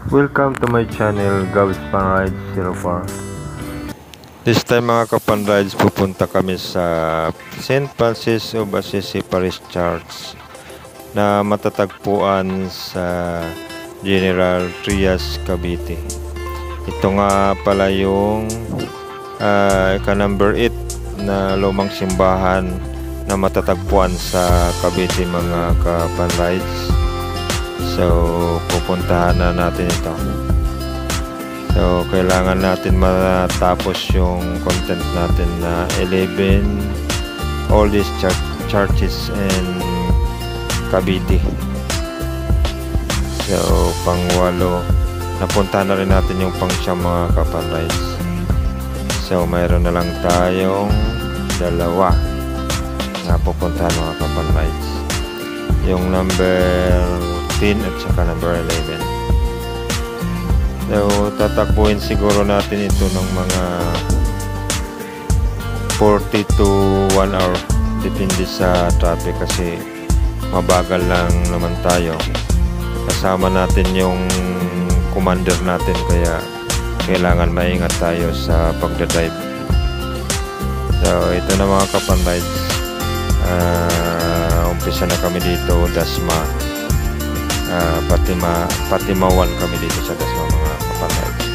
Welcome to my channel, Gabs Panrides 04. This time mga kapanrides, pupunta kami sa St. Francis of Assisi Parish Church na matatagpuan sa General Trias, Cavite. Ito nga pala yung number 8 na lumang simbahan na matatagpuan sa Cavite mga kapanrides. So, pupuntahan na natin ito. So, kailangan natin matapos yung content natin na 11 oldest churches in Cavite. So, pang-8 napuntahan na rin natin yung pang-9 mga kapanrides. So, mayroon na lang tayong 2 na pupuntahan mga kapanrides. Yung number 10 at saka number 11. So, tatakbuhin siguro natin ito ng mga 40 to 1 hour. Depende sa traffic kasi mabagal lang naman tayo. Kasama natin yung commander natin kaya kailangan maingat tayo sa pagdadrive. So, ito na mga kapanrides. Umpisa na kami dito, Dasma. Patimawan kami dito sa Dasma mga kapanrides.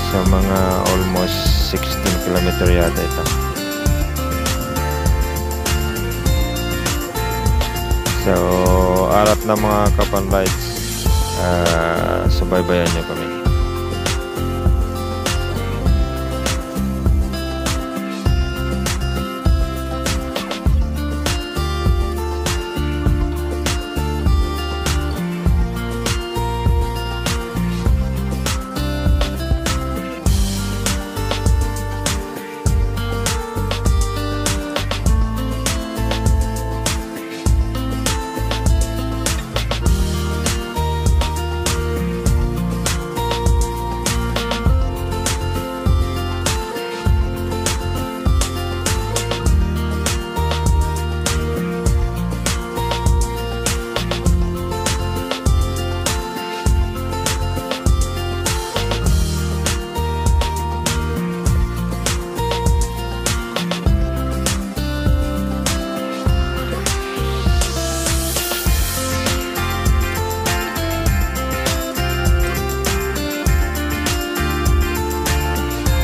Sa mga almost 16 km yata ito. So, arat na mga kapanrides, subaybayan nyo kami.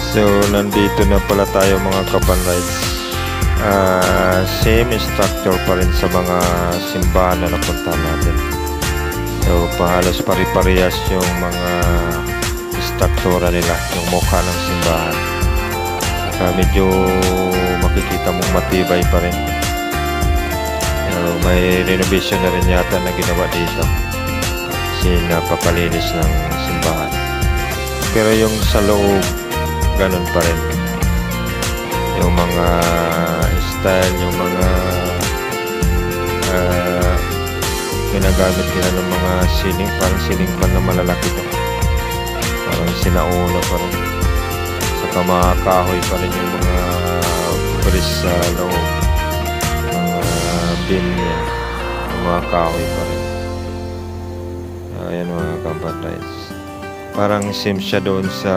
So, nandito na pala tayo mga kapanrides. Same structure pa rin sa mga simbahan na napuntahan natin. So, halos pari-parehas yung mga struktura nila, yung mukha ng simbahan. Medyo makikita mong matibay pa rin. May renovation na rin yata na ginawa dito. Kasi napakalinis ng simbahan. Pero yung sa loob, ganun pa rin yung mga style, yung mga ginagamit nila ng mga siling, parang siling pan na malalaki to, parang sinauna pa rin, saka mga kahoy pa rin yung mga bris sa loob, mga bin niya, yung mga kahoy pa rin. Ayan mga kapanrides, parang same siya doon sa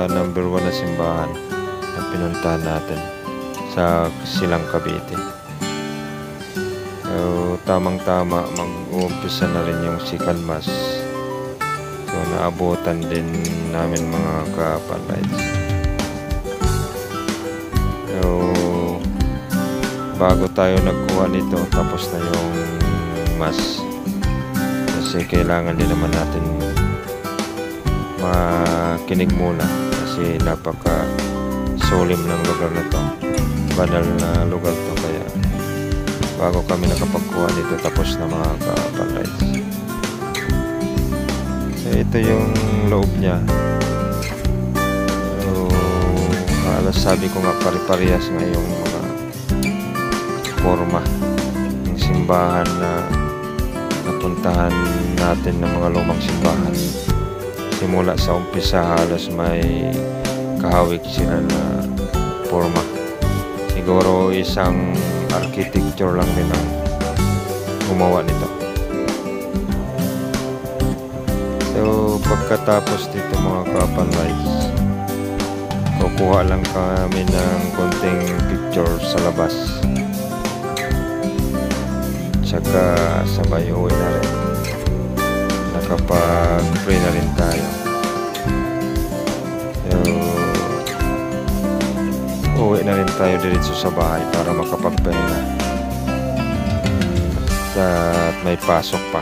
number 1 na simbahan na pinuntahan natin sa Silang Cavite. So, tamang-tama, mag-uumpisa na rin yung second mass. So, naabutan din namin mga kapanrides. So, bago tayo nagkuha nito, tapos na yung mass. Kasi kailangan din naman natin makinig muna kasi napaka solemn ng lugar na to, banal na lugar to, kaya bago kami nakapagkuha dito tapos na mga kapanrides. So, ito yung loob nya. So, halos sabi ko nga pari-parehas nga yung mga forma ng simbahan na napuntahan natin ng mga lumang simbahan. Simula sa umpisa halos may kahawig sila na forma. Siguro isang architecture lang din ang gumawa nito. So, pagkatapos dito mga kapan rides, kukuha lang kami ng konting picture sa labas. Tsaka sabay uwi na rin. Nakapag-pray na rin tayo. So, uwi na rin tayo diretso sa bahay para makapagpahinga. At may pasok pa.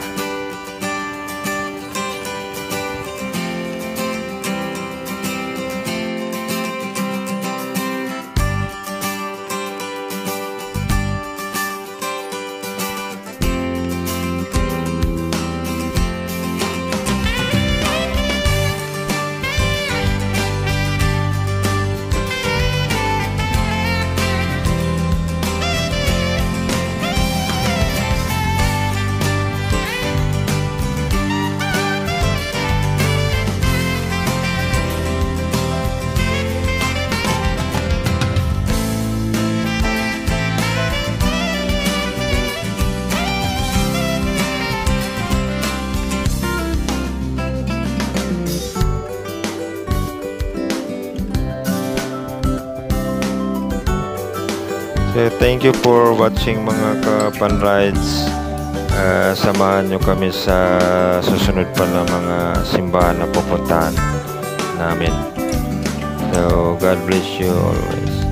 So, thank you for watching mga kapan rides. Samahan nyo kami sa susunod pa na mga simbahan na pupuntahan namin. So, God bless you always.